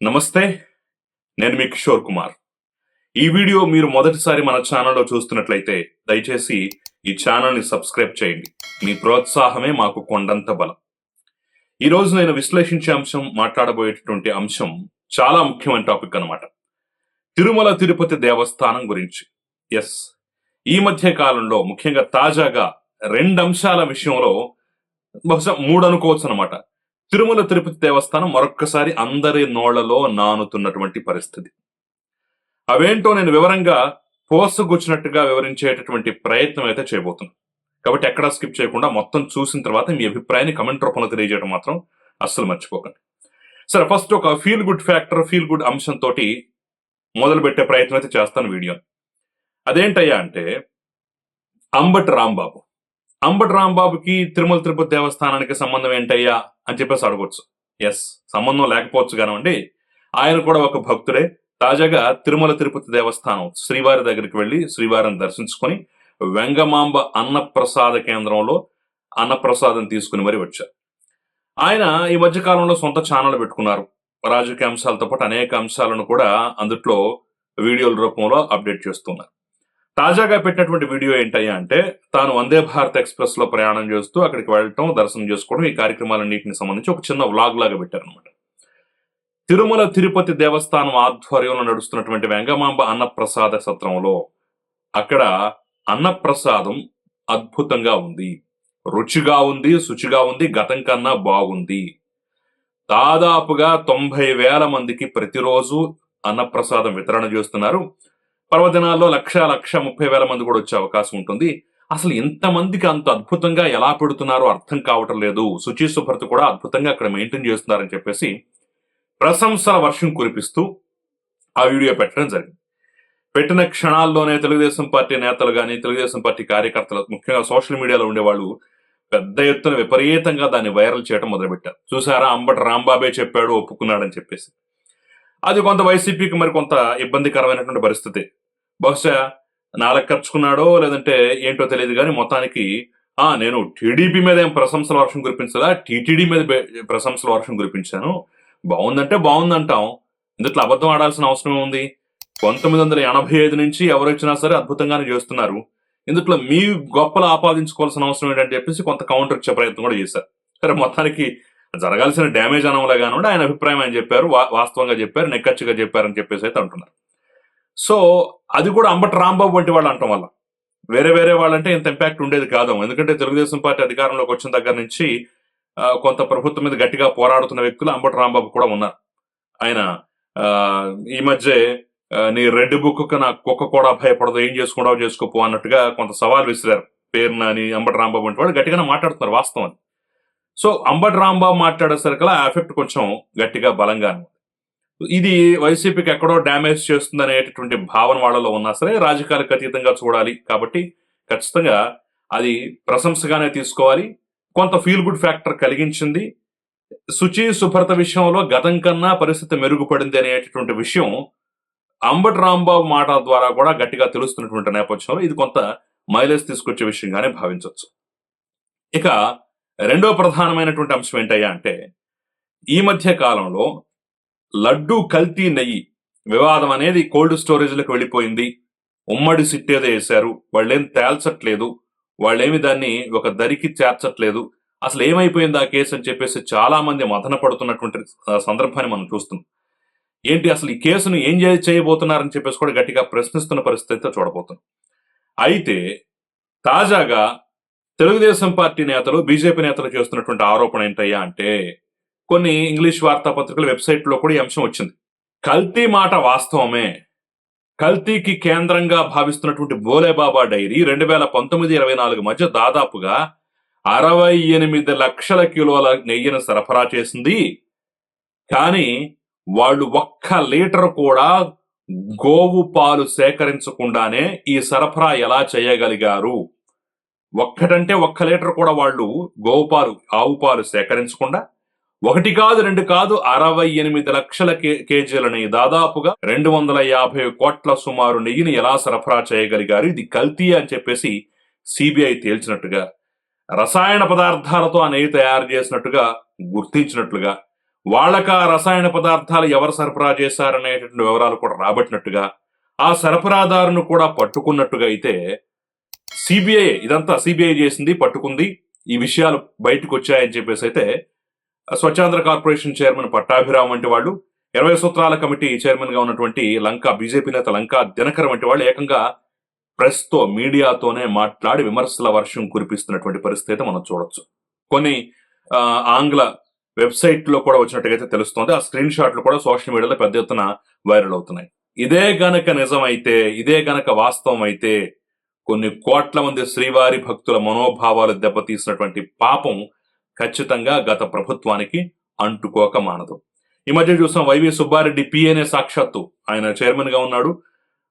నమస్తే. నేను మీ కిషోర్ కుమార్. ఈ వీడియో మీరు మొదటిసారి మన ఛానల్లో చూస్తున్నట్లయితే దయచేసి ఈ ఛానల్ని సబ్స్క్రైబ్ చేయండి. మీ ప్రోత్సాహమే మాకు కొండంత బలం. ఈరోజు నేను విశ్లేషించే మాట్లాడబోయేటటువంటి అంశం చాలా ముఖ్యమైన టాపిక్ అన్నమాట. తిరుమల తిరుపతి దేవస్థానం గురించి. ఎస్, ఈ మధ్య కాలంలో ముఖ్యంగా తాజాగా రెండు అంశాల విషయంలో బహుశా మూడు అనుకోవచ్చు అనమాట. తిరుమల తిరుపతి దేవస్థానం మరొక్కసారి అందరి నోళ్లలో నానుతున్నటువంటి పరిస్థితి. అవేంటో నేను వివరంగా పోసగుచ్చినట్టుగా వివరించేటటువంటి ప్రయత్నం అయితే చేయబోతున్నాను. కాబట్టి ఎక్కడా స్కిప్ చేయకుండా మొత్తం చూసిన తర్వాత మీ అభిప్రాయాన్ని కమెంట్ రూపంలో తెలియజేయడం మాత్రం అస్సలు మర్చిపోకండి. సరే, ఫస్ట్ ఒక feel good factor, feel good అంశంతో మొదలు పెట్టే ప్రయత్నం అయితే చేస్తాను వీడియో. అదేంటయ్యా అంటే అంబటి రాంబాబు. అంబటి రాంబాబుకి తిరుమల తిరుపతి దేవస్థానానికి సంబంధం ఏంటయ్యా అని చెప్పేసి అడగొచ్చు. ఎస్, సంబంధం లేకపోవచ్చు కానివ్వండి, ఆయన కూడా ఒక భక్తుడే. తాజాగా తిరుమల తిరుపతి దేవస్థానం శ్రీవారి దగ్గరికి వెళ్లి శ్రీవారిని దర్శించుకొని వెంగమాంబ అన్నప్రసాద కేంద్రంలో అన్నప్రసాదం తీసుకుని మరి వచ్చారు. ఆయన ఈ మధ్య కాలంలో సొంత ఛానల్ పెట్టుకున్నారు. రాజకీయ అంశాలతో పాటు అనేక అంశాలను కూడా అందుట్లో వీడియోల రూపంలో అప్డేట్ చేస్తున్నారు. తాజాగా పెట్టినటువంటి వీడియో ఏంటయ్యా అంటే తాను వందే భారత్ ఎక్స్ప్రెస్ లో ప్రయాణం చేస్తూ అక్కడికి వెళ్ళటం, దర్శనం చేసుకోవడం, ఈ కార్యక్రమాలన్నింటికి సంబంధించి ఒక చిన్న వ్లాగ్ లాగా పెట్టారనమాట. తిరుమల తిరుపతి దేవస్థానం ఆధ్వర్యంలో నడుస్తున్నటువంటి వెంగమాంబ అన్నప్రసాద సత్రంలో అక్కడ అన్నప్రసాదం అద్భుతంగా ఉంది, రుచిగా ఉంది, శుచిగా ఉంది, గతం కన్నా బాగుంది. దాదాపుగా 90,000 మందికి ప్రతిరోజు అన్నప్రసాదం వితరణ చేస్తున్నారు. పర్వదినాల్లో 1,30,000 మంది కూడా వచ్చే అవకాశం ఉంటుంది. అసలు ఇంతమందికి అంత అద్భుతంగా ఎలా పెడుతున్నారో అర్థం కావటం లేదు. శుచి శుభ్రత కూడా అద్భుతంగా అక్కడ మెయింటైన్ చేస్తున్నారని చెప్పేసి ప్రశంసల వర్షం కురిపిస్తూ ఆ వీడియో పెట్టడం జరిగింది. పెట్టిన క్షణాల్లోనే తెలుగుదేశం పార్టీ నేతలు కానీ, తెలుగుదేశం పార్టీ కార్యకర్తలు, ముఖ్యంగా సోషల్ మీడియాలో ఉండేవాళ్ళు పెద్ద ఎత్తున విపరీతంగా దాన్ని వైరల్ చేయడం మొదలుపెట్టారు. చూసారా, అంబటి రాంబాబే చెప్పాడు, ఒప్పుకున్నాడని చెప్పేసి. అది కొంత వైసీపీకి మరి కొంత ఇబ్బందికరమైనటువంటి పరిస్థితి. బహుశా నాలుగు ఖర్చుకున్నాడో లేదంటే ఏంటో తెలియదు కానీ మొత్తానికి నేను టీడీపీ మీద ఏం ప్రశంసల వర్షం కురిపించదా, టీటీడీ మీద ప్రశంసల వర్షం కురిపించాను. బాగుందంటే బాగుందంటాం, ఇందులో అబద్ధం ఆడాల్సిన అవసరం ఉంది. 1985 నుంచి ఎవరొచ్చినా సరే అద్భుతంగానే చేస్తున్నారు. ఇందులో మీ గొప్పలు ఆపాదించుకోవాల్సిన అవసరం ఏంటని చెప్పేసి కొంత కౌంటర్ ఇచ్చే ప్రయత్నం కూడా చేశారు. సరే, మొత్తానికి జరగాల్సిన డ్యామేజ్ అనవలే కానివ్వండి, ఆయన అభిప్రాయం ఆయన చెప్పారు, వాస్తవంగా చెప్పారు, నెక్కచ్చిగా చెప్పారని చెప్పేసి అయితే అంటున్నారు. సో అది కూడా అంబటి రాంబాబు వంటి వాళ్ళు అంటాం వల్ల వేరే వేరే వాళ్ళంటే ఇంత ఇంపాక్ట్ ఉండేది కాదు. ఎందుకంటే తెలుగుదేశం పార్టీ అధికారంలోకి వచ్చిన దగ్గర నుంచి కొంత ప్రభుత్వం మీద గట్టిగా పోరాడుతున్న వ్యక్తులు అంబటి రాంబాబు కూడా ఉన్నారు. ఆయన ఈ మధ్య నీ రెడ్ బుక్ నా కుక్క కూడా భయపడదు, ఏం చేసుకుంటావు చేసుకోపో అన్నట్టుగా కొంత సవాల్ విసిరారు. పేరు నాని, అంబటి రాంబాబు వంటి వాళ్ళు గట్టిగానే మాట్లాడుతున్నారు వాస్తవం. సో అంబటి రాంబాబు మాట్లాడేసరికలా ఆ ఎఫెక్ట్ కొంచెం గట్టిగా బలంగా. ఇది వైసీపీకి ఎక్కడో డ్యామేజ్ చేస్తుంది అనేటటువంటి భావన వాళ్ళలో ఉన్నా సరే రాజకీయాలకు అతీతంగా చూడాలి. కాబట్టి ఖచ్చితంగా అది ప్రశంసగానే తీసుకోవాలి. కొంత ఫీల్ గుడ్ ఫ్యాక్టర్ కలిగించింది. శుచి శుభ్రత విషయంలో గతం కన్నా పరిస్థితి మెరుగుపడింది అనేటటువంటి విషయం అంబటి రాంబాబు మాట ద్వారా కూడా గట్టిగా తెలుస్తున్నటువంటి నేపథ్యంలో ఇది కొంత మైలేజ్ తీసుకొచ్చే విషయంగానే భావించవచ్చు. ఇక రెండో ప్రధానమైనటువంటి అంశం ఏంటయ్యా అంటే ఈ మధ్య కాలంలో లడ్డు కల్తీ నెయ్యి వివాదం అనేది కోల్డ్ స్టోరేజ్లకు వెళ్ళిపోయింది. ఉమ్మడి సిట్టేదో వేశారు, వాళ్ళేం తేల్చట్లేదు, వాళ్ళేమి దాన్ని ఒక దరికి చేర్చట్లేదు, అసలు ఏమైపోయింది ఆ కేసు అని చెప్పేసి చాలా మంది మదన పడుతున్నటువంటి సందర్భాన్ని మనం చూస్తున్నాం. ఏంటి అసలు ఈ కేసును ఏం చేయబోతున్నారని చెప్పేసి కూడా గట్టిగా ప్రశ్నిస్తున్న పరిస్థితి చూడబోతున్నాం. అయితే తాజాగా తెలుగుదేశం పార్టీ నేతలు, బీజేపీ నేతలు చేస్తున్నటువంటి ఆరోపణ ఏంటయ్యా అంటే కొన్ని ఇంగ్లీష్ వార్తాపత్రికల వెబ్సైట్లో కూడా ఈ అంశం వచ్చింది. కల్తీ మాట వాస్తవమే. కల్తీకి కేంద్రంగా భావిస్తున్నటువంటి బోలేబాబా డైరీ 2019-24 మధ్య దాదాపుగా 68 లక్షల కిలోల నెయ్యిని సరఫరా చేసింది. కానీ వాళ్ళు 1 లీటర్ కూడా గోవు పాలు సేకరించకుండానే ఈ సరఫరా ఎలా చేయగలిగారు? ఒక్కటంటే 1 లీటర్ కూడా వాళ్ళు గోవు పాలు, ఆవు పాలు సేకరించకుండా 1 కాదు 2 కాదు 68 లక్షల కేజీలని, దాదాపుగా 250 కోట్ల సుమారు నెయ్యిని ఎలా సరఫరా చేయగలిగారు? ఇది కల్తీ అని చెప్పేసి సిబిఐ తేల్చినట్టుగా, రసాయన పదార్థాలతో ఆ నెయ్యి తయారు చేసినట్టుగా గుర్తించినట్లుగా వాళ్ళకి ఆ రసాయన పదార్థాలు ఎవరు సరఫరా చేశారనేటువంటి వివరాలు కూడా రాబట్టినట్టుగా, ఆ సరఫరాదారును కూడా పట్టుకున్నట్టుగా అయితే ఇదంతా సిబిఐ చేసింది, పట్టుకుంది, ఈ విషయాలు బయటకు వచ్చాయని చెప్పేసి అయితే స్వచ్ఛాంధ్ర కార్పొరేషన్ చైర్మన్ పట్టాభిరామ్ వంటి వాళ్ళు, 20 సూత్రాల కమిటీ చైర్మన్ గా ఉన్నటువంటి బీజేపీ నేత లంకా దినకర్ వంటి వాళ్ళు ఏకంగా ప్రెస్ తో, మీడియాతోనే మాట్లాడి విమర్శల వర్షం కురిపిస్తున్నటువంటి పరిస్థితి మనం చూడొచ్చు. కొన్ని ఆంగ్ల వెబ్సైట్ లో కూడా వచ్చినట్టుగా తెలుస్తోంది. ఆ స్క్రీన్ షాట్లు కూడా సోషల్ మీడియాలో పెద్ద ఎత్తున వైరల్ అవుతున్నాయి. ఇదే గనక నిజమైతే, ఇదే గనక వాస్తవం అయితే కొన్ని కోట్ల మంది శ్రీవారి భక్తుల మనోభావాలు దెబ్బతీసినటువంటి పాపం ఖచ్చితంగా గత ప్రభుత్వానికి అంటుకోక మానదు. ఈ మధ్య చూసాం వైవి సుబ్బారెడ్డి పిఏనే సాక్షాత్తు ఆయన చైర్మన్ గా ఉన్నాడు.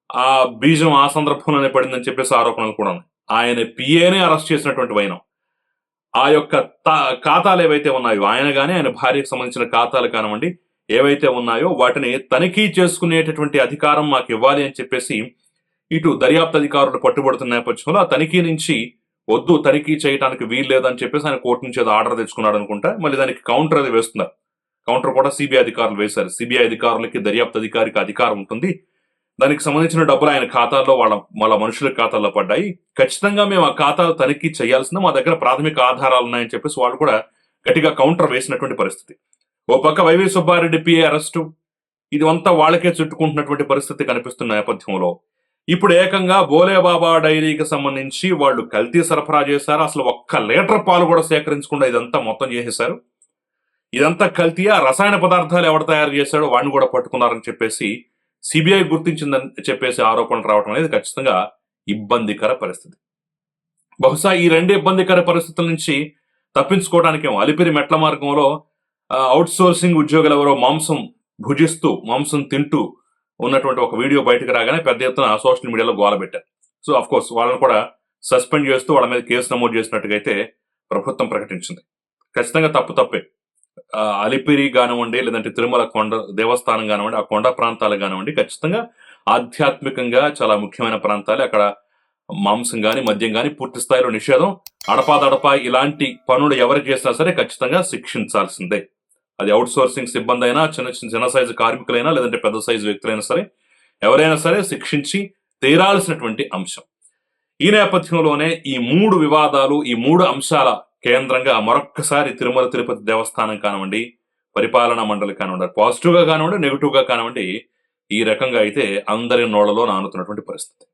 ఆ బీజం ఆ సందర్భంలోనే పడిందని చెప్పేసి ఆరోపణలు కూడా ఉన్నాయి. ఆయన పిఏనే అరెస్ట్ చేసినటువంటి వైనం. ఆ యొక్క ఖాతాలు ఏవైతే ఉన్నాయో, ఆయన గానీ ఆయన భార్యకు సంబంధించిన ఖాతాలు కానివ్వండి ఏవైతే ఉన్నాయో వాటిని తనిఖీ చేసుకునేటటువంటి అధికారం మాకు ఇవ్వాలి అని చెప్పేసి ఇటు దర్యాప్తు అధికారులు పట్టుబడుతున్న నేపథ్యంలో ఆ తనిఖీ నుంచి వద్దు, తనిఖీ చేయడానికి వీలు లేదని చెప్పేసి ఆయన కోర్టు నుంచి ఏదో ఆర్డర్ తెచ్చుకున్నాడు అనుకుంటా. మళ్ళీ దానికి కౌంటర్ అది వేస్తున్నారు. కౌంటర్ కూడా సిబిఐ అధికారులు వేశారు. సిబిఐ అధికారులకి దర్యాప్తు అధికారికి అధికారం ఉంటుంది. దానికి సంబంధించిన డబ్బులు ఆయన ఖాతాల్లో వాళ్ళ మనుషుల ఖాతాల్లో పడ్డాయి. ఖచ్చితంగా మేము ఆ ఖాతాలు తనిఖీ చేయాల్సిందే, మా దగ్గర ప్రాథమిక ఆధారాలు ఉన్నాయని చెప్పేసి వాళ్ళు కూడా గట్టిగా కౌంటర్ వేసినటువంటి పరిస్థితి. ఓ పక్క వైవి సుబ్బారెడ్డి పిఏ అరెస్టు, ఇది అంతా వాళ్ళకే చుట్టుకుంటున్నటువంటి పరిస్థితి కనిపిస్తున్న నేపథ్యంలో ఇప్పుడు ఏకంగా బోలేబాబా డైరీకి సంబంధించి వాళ్ళు కల్తీ సరఫరా చేశారు. అసలు 1 లీటర్ పాలు కూడా సేకరించకుండా ఇదంతా మొత్తం చేసేశారు. ఇదంతా కల్తీయా, రసాయన పదార్థాలు ఎవరు తయారు చేశాడో వాడిని కూడా పట్టుకున్నారని చెప్పేసి సిబిఐ గుర్తించిందని చెప్పేసి ఆరోపణలు రావడం అనేది ఖచ్చితంగా ఇబ్బందికర పరిస్థితి. బహుశా ఈ 2 ఇబ్బందికర పరిస్థితుల నుంచి తప్పించుకోవడానికేమో అలిపిరి మెట్ల మార్గంలో అవుట్ సోర్సింగ్ ఉద్యోగులు ఎవరో మాంసం తింటూ ఉన్నటువంటి ఒక వీడియో బయటకు రాగానే పెద్ద ఎత్తున సోషల్ మీడియాలో గోల పెట్టారు. సో అఫ్ కోర్స్ వాళ్ళని కూడా సస్పెండ్ చేస్తూ వాళ్ళ మీద కేసు నమోదు చేసినట్టుగా అయితే ప్రభుత్వం ప్రకటించింది. ఖచ్చితంగా తప్పే. అలిపిరి కానివ్వండి, లేదంటే తిరుమల కొండ దేవస్థానం కానివ్వండి, ఆ కొండ ప్రాంతాలు కానివ్వండి, ఖచ్చితంగా ఆధ్యాత్మికంగా చాలా ముఖ్యమైన ప్రాంతాలు. అక్కడ మాంసం గాని, మద్యం గాని పూర్తి స్థాయిలో నిషేధం. అడపాదడపా ఇలాంటి పనులు ఎవరు చేసినా సరే ఖచ్చితంగా శిక్షించాల్సిందే. అది అవుట్ సోర్సింగ్ సిబ్బంది అయినా, చిన్న సైజు కార్మికులైనా, లేదంటే పెద్ద సైజు వ్యక్తులైనా సరే, ఎవరైనా సరే శిక్షించి తీరాల్సినటువంటి అంశం. ఈ నేపథ్యంలోనే ఈ 3 వివాదాలు, ఈ 3 అంశాల కేంద్రంగా మరొక్కసారి తిరుమల తిరుపతి దేవస్థానం కానివ్వండి, పరిపాలనా మండలి కానివ్వండి, పాజిటివ్ గా కానివ్వండి, నెగిటివ్ గా కానివ్వండి, ఈ రకంగా అయితే అందరి నోళ్లలో నానుతున్నటువంటి పరిస్థితి.